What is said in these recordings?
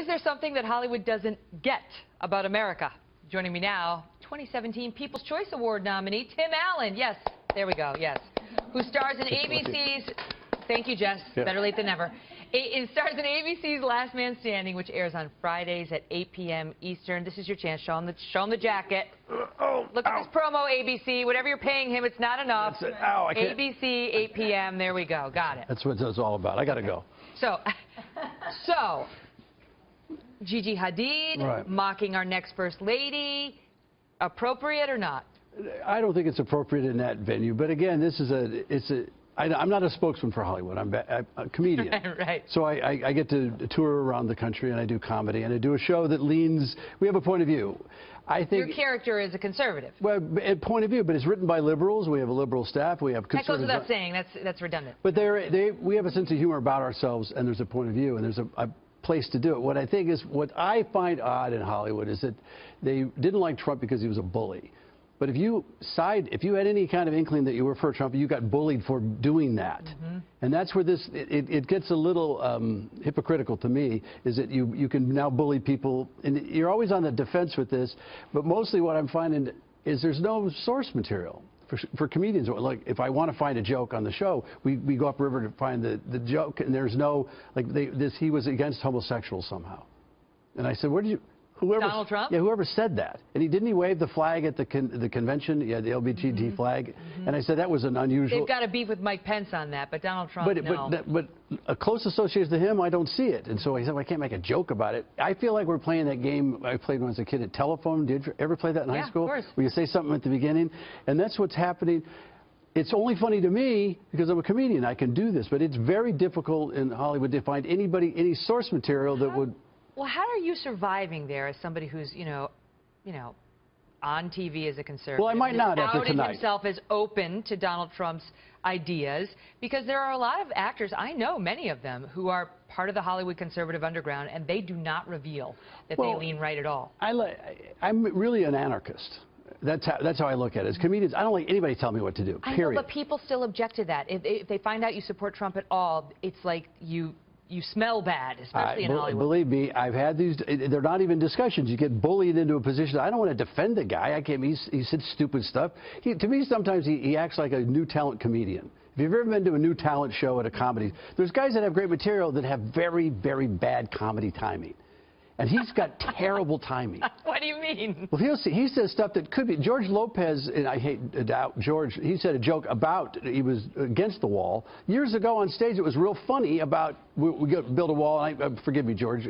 Is there something that Hollywood doesn't get about America? Joining me now, 2017 People's Choice Award nominee, Tim Allen. Yes, there we go, yes. Who stars in ABC's, thank you, Jess, better late than never. It stars in ABC's Last Man Standing, which airs on Fridays at 8 p.m. Eastern. This is your chance. Show him the jacket. Look at this promo, ABC. Whatever you're paying him, it's not enough. ABC, 8 p.m. There we go. Got it. That's what it's all about. I got to go. So, Gigi Hadid mocking our next First Lady, appropriate or not? I don't think it's appropriate in that venue. But again, this is I'm not a spokesman for Hollywood. I'm a comedian. Right. So I get to tour around the country, and I do comedy, and I do a show that leans. We have a point of view. I think your character is a conservative. Well, a point of view, but it's written by liberals. We have a liberal staff. We have conservative. That goes without saying. That's redundant. But we have a sense of humor about ourselves, and there's a point of view, and there's a place to do it. What I find odd in Hollywood is that they didn't like Trump because he was a bully. But if you had any kind of inkling that you were for Trump, you got bullied for doing that. And that's where it gets a little hypocritical to me, is that you can now bully people, and you're always on the defense with this, but mostly what I'm finding is there's no source material. For comedians, like if I want to find a joke on the show, we go upriver to find the joke, and there's no, like he was against homosexuals somehow. And I said, where did you... Donald Trump? Yeah, whoever said that. And didn't he wave the flag at the convention? Yeah, the LGBT flag. And I said that was an unusual... They've got a beef with Mike Pence on that, but Donald Trump, no. But a close association to him, I don't see it. And so I said, well, I can't make a joke about it. I feel like we're playing that game I played when I was a kid at Telephone. Did you ever play that in high school? Yeah, of course. Where you say something at the beginning. And that's what's happening. It's only funny to me because I'm a comedian. I can do this. But it's very difficult in Hollywood to find any source material that would... Well, how are you surviving there as somebody who's, you know, on TV as a conservative? Well, I might not after tonight. Outed himself as open to Donald Trump's ideas, because there are a lot of actors, I know many of them, who are part of the Hollywood conservative underground, and they do not reveal that they lean right at all. I'm really an anarchist. That's how I look at it. As comedians, I don't like anybody telling me what to do, period. I know, but people still object to that. If they find out you support Trump at all, it's like you smell bad, especially in Hollywood. Believe me, I've had these. They're not even discussions. You get bullied into a position. I don't want to defend the guy. He said stupid stuff. To me, sometimes he acts like a new talent comedian. If you've ever been to a new talent show at a comedy, there's guys that have great material that have very, very bad comedy timing. And he's got terrible timing. What do you mean? Well, he says stuff that could be. George Lopez, and I hate to doubt George, he said a joke about, he was against the wall. Years ago on stage, it was real funny about, we build a wall, and forgive me, George,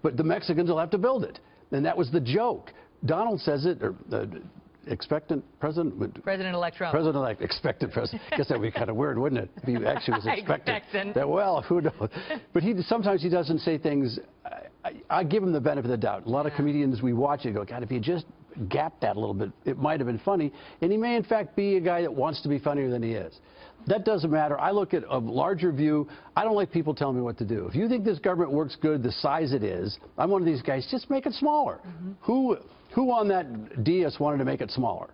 but the Mexicans will have to build it. And that was the joke. Donald says it, or expectant president? President-elect Trump. President-elect, expectant president. I guess that would be kind of weird, wouldn't it? If he actually was expectant. Well, who knows? But sometimes he doesn't say things. I give him the benefit of the doubt. A lot of comedians, we watch it, go, God, if you just gapped that a little bit, it might have been funny. And he may, in fact, be a guy that wants to be funnier than he is. That doesn't matter. I look at a larger view. I don't like people telling me what to do. If you think this government works good the size it is, I'm one of these guys, just make it smaller. Who on that dais wanted to make it smaller?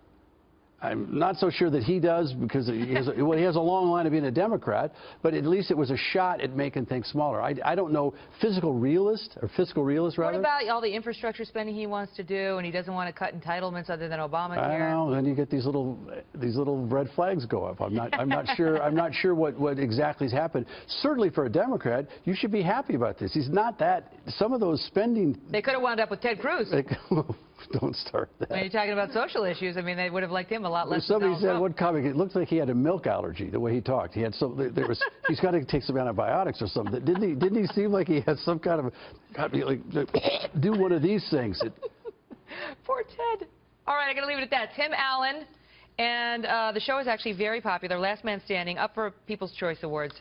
I'm not so sure that he does, because he has a long line of being a Democrat, but at least it was a shot at making things smaller. I don't know, fiscal realist, rather. What about all the infrastructure spending he wants to do, and he doesn't want to cut entitlements other than Obamacare? I don't know. Then you get these little red flags go up. I'm not sure what exactly has happened. Certainly for a Democrat, you should be happy about this. He's not that. Some of those spending. They could have wound up with Ted Cruz. Don't start that. When you're talking about social issues, I mean, they would have liked him a lot less. Somebody said one comic, it looked like he had a milk allergy the way he talked. He had he's got to take some antibiotics or something. Didn't he seem like he had some kind of do one of these things? Poor Ted. All right, I'm going to leave it at that. Tim Allen, and the show is actually very popular. Last Man Standing, up for People's Choice Awards.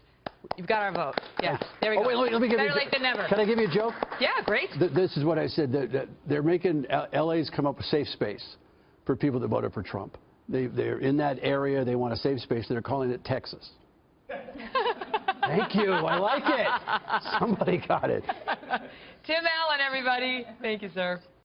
You've got our vote. Yeah, there we go. Wait, let me give Better late than never. Can I give you a joke? Yeah, great. This is what I said. They're making LA's come up with safe space for people that voted for Trump. They're in that area. They want a safe space. They're calling it Texas. Thank you. I like it. Somebody got it. Tim Allen, everybody. Thank you, sir.